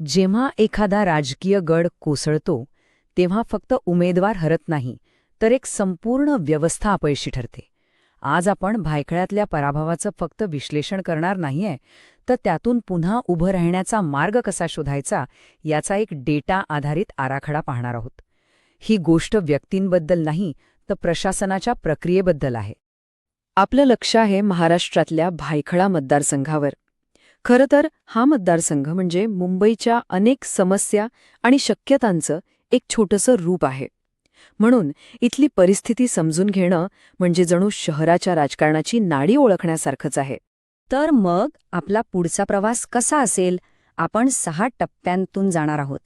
जेव्हा एखादा राजकीय गड कोसळतो तेव्हा फक्त उमेदवार हरत नाही, तर एक संपूर्ण व्यवस्था अपयशी ठरते. आज आपण भायखळ्यातल्या पराभवाचं फक्त विश्लेषण करणार नाहीये, तर त्यातून पुन्हा उभं राहण्याचा मार्ग कसा शोधायचा याचा एक डेटा आधारित आराखडा पाहणार आहोत. ही गोष्ट व्यक्तींबद्दल नाही, तर प्रशासनाच्या प्रक्रियेबद्दल आहे. आपलं लक्ष आहे महाराष्ट्रातल्या भायखळा मतदारसंघावर. खरं तर हा मतदारसंघ म्हणजे मुंबईच्या अनेक समस्या आणि शक्यतांचं एक छोटंसं रूप आहे. म्हणून इथली परिस्थिती समजून घेणं म्हणजे जणू शहराच्या राजकारणाची नाडी ओळखण्यासारखंच आहे. तर मग आपला पुढचा प्रवास कसा असेल? आपण 6 टप्प्यांतून जाणार आहोत.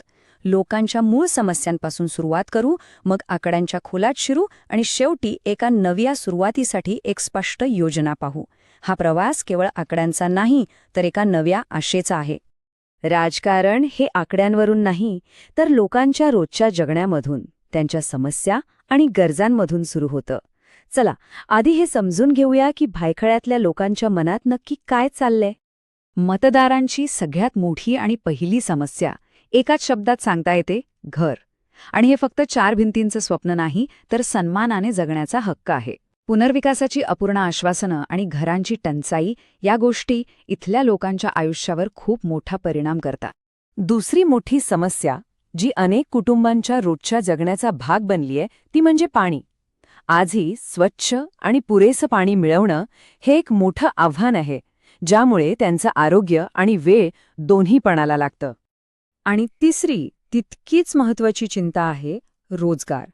लोकांच्या मूळ समस्यांपासून सुरुवात करू, मग आकड्यांच्या खोलात शिरू आणि शेवटी एका नव्या सुरुवातीसाठी एक स्पष्ट योजना पाहू. हा प्रवास केवळ आकड्यांचा नाही, तर एका नव्या आशेचा आहे. राजकारण हे आकड्यांवरून नाही, तर लोकांच्या रोजच्या जगण्यामधून, त्यांच्या समस्या आणि गरजांमधून सुरू होतं. चला, आधी हे समजून घेऊया की भायखळ्यातल्या लोकांच्या मनात नक्की काय चाललंय. मतदारांची सगळ्यात मोठी आणि पहिली समस्या एकाच शब्दात सांगता येते, घर. आणि हे फक्त 4 भिंतींचं स्वप्न नाही, तर सन्मानाने जगण्याचा हक्क आहे. पुनर्विकासाची अपूर्ण आश्वासनं आणि घरांची टंचाई या गोष्टी इथल्या लोकांच्या आयुष्यावर खूप मोठा परिणाम करतात. दुसरी मोठी समस्या जी अनेक कुटुंबांच्या रोजच्या जगण्याचा भाग बनलीय ती म्हणजे पाणी. आजही स्वच्छ आणि पुरेसं पाणी मिळवणं हे एक मोठं आव्हान आहे, ज्यामुळे त्यांचं आरोग्य आणि वेळ दोन्ही पणाला लागतं. आणि तिसरी तितकीच महत्त्वाची चिंता आहे रोजगार.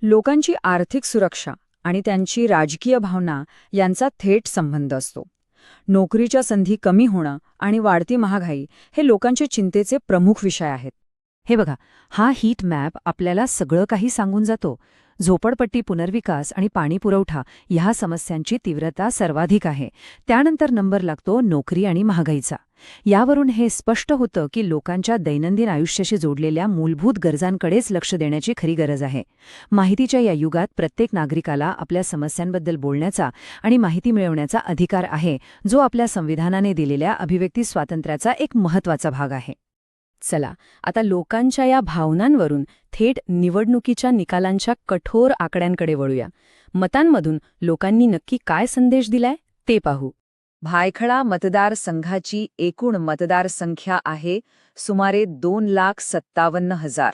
लोकांची आर्थिक सुरक्षा आणि त्यांची राजकीय भावना यांचा थेट संबंध असतो. नोकरीच्या संधी कमी होणं आणि वाढती महागाई हे लोकांच्या चिंतेचे प्रमुख विषय आहेत. हे बघा, हा हीट मॅप आपल्याला सगळं काही सांगून जातो. झोपडपट्टी, पुनर्विकास आणि पाणी पुरवठा ह्या समस्यांची तीव्रता सर्वाधिक आहे. त्यानंतर नंबर लागतो नोकरी आणि महागाईचा. यावरून हे स्पष्ट होतं की लोकांच्या दैनंदिन आयुष्याशी जोडलेल्या मूलभूत गरजांकडेच लक्ष देण्याची खरी गरज आहे. माहितीच्या या युगात प्रत्येक नागरिकाला आपल्या समस्यांबद्दल बोलण्याचा आणि माहिती मिळवण्याचा अधिकार आहे, जो आपल्या संविधानाने दिलेल्या अभिव्यक्ती स्वातंत्र्याचा एक महत्त्वाचा भाग आहे. चला, आता लोकांच्या या भावनांवरून थेट निवडणुकीच्या निकालांच्या कठोर आकड्यांकडे वळूया. मतांमधून लोकांनी नक्की काय संदेश दिलाय ते पाहू. भायखळा मतदारसंघाची एकूण मतदारसंख्या आहे सुमारे 2,57,000.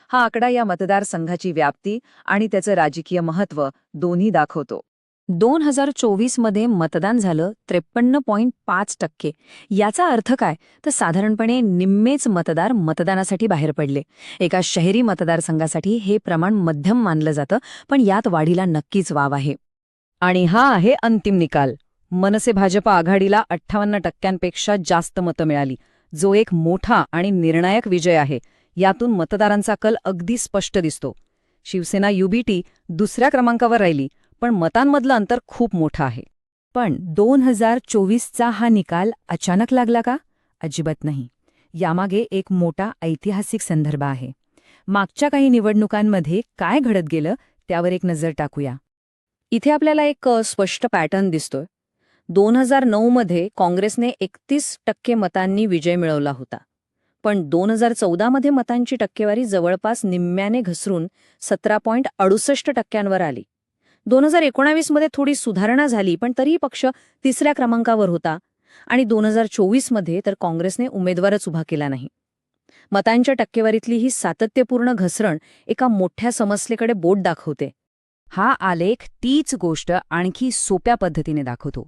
हा आकडा या मतदारसंघाची व्याप्ती आणि त्याचं राजकीय महत्त्व दोन्ही दाखवतो. 2024 मध्ये मतदान झालं 53.5%. याचा अर्थ काय? तर साधारणपणे निम्मेच मतदार मतदानासाठी बाहेर पडले. एका शहरी मतदारसंघासाठी हे प्रमाण मध्यम मानलं जातं, पण यात वाढीला नक्कीच वाव आहे. आणि हा आहे अंतिम निकाल. मनसे भाजप आघाडीला 58%पेक्षा जास्त मतं मिळाली, जो एक मोठा आणि निर्णायक विजय आहे. यातून मतदारांचा कल अगदी स्पष्ट दिसतो. शिवसेना युबीटी दुसऱ्या क्रमांकावर राहिली, पण मतांमधलं अंतर खूप मोठं आहे. पण 2024चा हा निकाल अचानक लागला का? अजिबात नाही. यामागे एक मोठा ऐतिहासिक संदर्भ आहे. मागच्या काही निवडणुकांमध्ये काय घडत गेलं त्यावर एक नजर टाकूया. इथे आपल्याला एक स्पष्ट पॅटर्न दिसतोय. 2009 मध्ये काँग्रेसने 31% मतांनी विजय मिळवला होता. पण 2014 मध्ये मतांची टक्केवारी जवळपास निम्म्याने घसरून 17.68% आली. 2019 मध्ये थोडी सुधारणा झाली, पण तरीही पक्ष 3ऱ्या क्रमांकावर होता. आणि 2024 मध्ये तर काँग्रेसने उमेदवारच उभा केला नाही. मतांच्या टक्केवारीतली ही सातत्यपूर्ण घसरण एका मोठ्या समस्येकडे बोट दाखवते. हा आलेख तीच गोष्ट आणखी सोप्या पद्धतीने दाखवतो.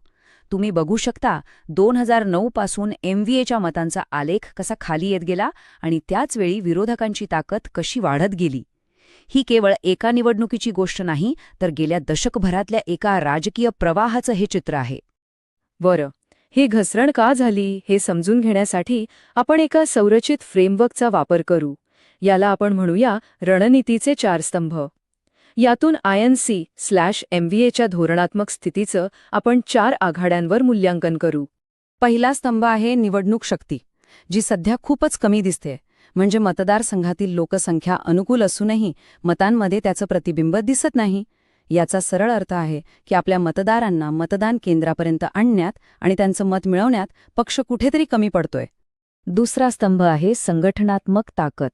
तुम्ही बघू शकता 2009 पासून MVAच्या मतांचा आलेख कसा खाली येत गेला आणि त्याचवेळी विरोधकांची ताकद कशी वाढत गेली. ही केवळ एका निवडणुकीची गोष्ट नाही, तर गेल्या दशकभरातल्या एका राजकीय प्रवाहाचं हे चित्र आहे. बरं, ही घसरण का झाली हे समजून घेण्यासाठी आपण एका संरचित फ्रेमवर्कचा वापर करू. याला आपण म्हणूया रणनीतीचे 4 स्तंभ. यातून INC/MVAच्या धोरणात्मक स्थितीचं आपण 4 आघाड्यांवर मूल्यांकन करू. पहिला स्तंभ आहे निवडणूक शक्ती, जी सध्या खूपच कमी दिसते. म्हणजे मतदारसंघातील लोकसंख्या अनुकूल असूनही मतांमध्ये त्याचं प्रतिबिंब दिसत नाही. याचा सरळ अर्थ आहे की आपल्या मतदारांना मतदान केंद्रापर्यंत आणण्यात आणि त्यांचं मत मिळवण्यात पक्ष कुठेतरी कमी पडतोय. दुसरा स्तंभ आहे संघटनात्मक ताकद.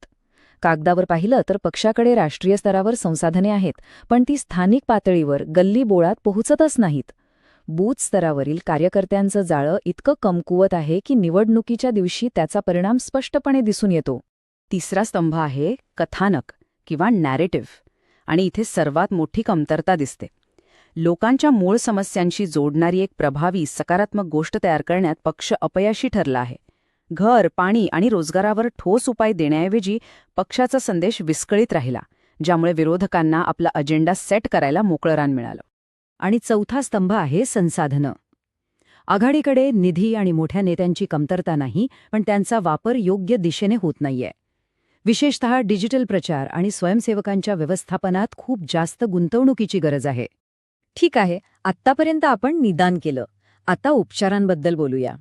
कागदावर पाहिलं तर पक्षाकडे राष्ट्रीय स्तरावर संसाधने आहेत, पण ती स्थानिक पातळीवर गल्ली बोळात पोहोचतच नाहीत. बूथ स्तरावरील कार्यकर्त्यांचं जाळं इतकं कमकुवत आहे की निवडणुकीच्या दिवशी त्याचा परिणाम स्पष्टपणे दिसून येतो. तिसरा स्तंभ आहे कथानक किंवा नॅरेटिव्ह, आणि इथे सर्वात मोठी कमतरता दिसते. लोकांच्या मूळ समस्यांशी जोडणारी एक प्रभावी सकारात्मक गोष्ट तयार करण्यात पक्ष अपयशी ठरला आहे. घर, पाणी आणि रोजगारावर ठोस उपाय देण्याऐवजी पक्षाचा संदेश विस्कळीत राहिला, ज्यामुळे विरोधकांना आपला अजेंडा सेट करायला मोकळं रान मिळालं. आणि चौथा स्तंभ आहे संसाधनं. आघाडीकडे निधी आणि मोठ्या नेत्यांची कमतरता नाही, पण त्यांचा वापर योग्य दिशेने होत नाहीये. विशेषतः डिजिटल प्रचार आणि स्वयंसेवकांच्या व्यवस्थापनात खूप जास्त गुंतवणुकीची गरज आहे. ठीक आहे, आत्तापर्यंत आपण निदान केलं. आता उपचारांबद्दल बोलूया.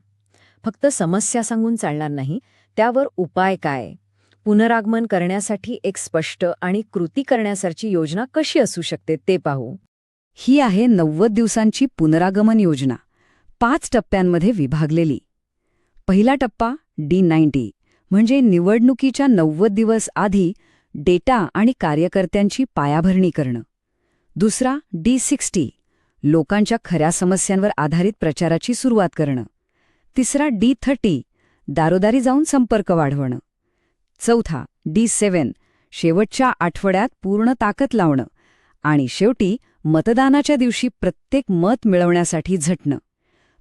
फक्त समस्या सांगून चालणार नाही, त्यावर उपाय काय? पुनरागमन करण्यासाठी एक स्पष्ट आणि कृती करण्यासारखी योजना कशी असू शकते ते पाहू. ही आहे 90 दिवसांची पुनरागमन योजना, 5 टप्प्यांमध्ये विभागलेली. पहिला टप्पा D90 म्हणजे निवडणुकीच्या 90 दिवस आधी डेटा आणि कार्यकर्त्यांची पायाभरणी करणं. दुसरा D60 लोकांच्या खऱ्या समस्यांवर आधारित प्रचाराची सुरुवात करणं. तिसरा D30 दारोदारी जाऊन संपर्क वाढवणं. चौथा D7 शेवटच्या आठवड्यात पूर्ण ताकद लावणं. आणि शेवटी मतदानाच्या दिवशी प्रत्येक मत मिळवण्यासाठी झटणं.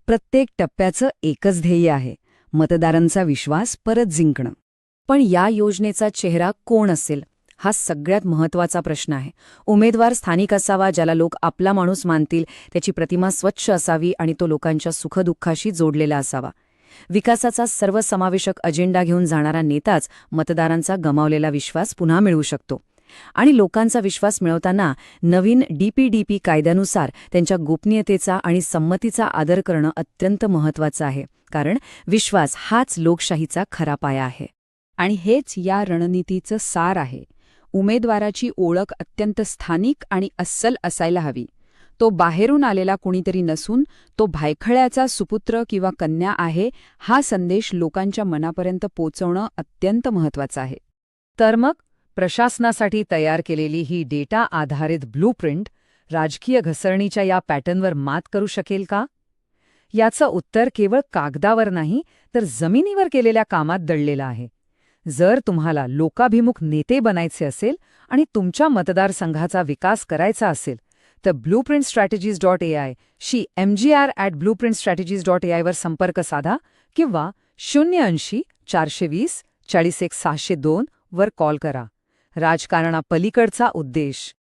प्रत्येक टप्प्याचं एकच ध्येय आहे, मतदारांचा विश्वास परत जिंकणं. पण या योजनेचा चेहरा कोण असेल, हा सगळ्यात महत्त्वाचा प्रश्न आहे. उमेदवार स्थानिक असावा, ज्याला लोक आपला माणूस मानतील, त्याची प्रतिमा स्वच्छ असावी आणि तो लोकांच्या सुखदुःखाशी जोडलेला असावा. विकासाचा सर्वसमावेशक अजेंडा घेऊन जाणारा नेताच मतदारांचा गमावलेला विश्वास पुन्हा मिळवू शकतो. आणि लोकांचा विश्वास मिळवताना नवीन DPDP कायद्यानुसार त्यांच्या गोपनीयतेचा आणि संमतीचा आदर करणं अत्यंत महत्त्वाचं आहे, कारण विश्वास हाच लोकशाहीचा खरा पाया आहे. आणि हेच या रणनीतीचं सार आहे. उमेदवाराची ओळख अत्यंत स्थानिक आणि अस्सल असायला हवी. तो बाहेरून आलेला कुणीतरी नसून तो भायखळ्याचा सुपुत्र किंवा कन्या आहे, हा संदेश लोकांच्या मनापर्यंत पोचवणं अत्यंत महत्त्वाचं आहे. तर मग प्रशासनासाठी तयार केलेली ही डेटा आधारित ब्लूप्रिंट राजकीय घसरणीच्या या पॅटर्नवर मात करू शकेल का? याचं उत्तर केवळ कागदावर नाही, तर जमिनीवर केलेल्या कामात दडलेलं आहे. जर तुम्हाला लोकाभिमुख नेते बनायचे असेल आणि तुमच्या मतदारसंघाचा विकास करायचा असेल, तर blueprintstrategies.ai शी mgr@blueprintstrategies.ai वर संपर्क साधा किंवा 080 420 41602 वर कॉल करा. राजकारणापलीकडचा उद्देश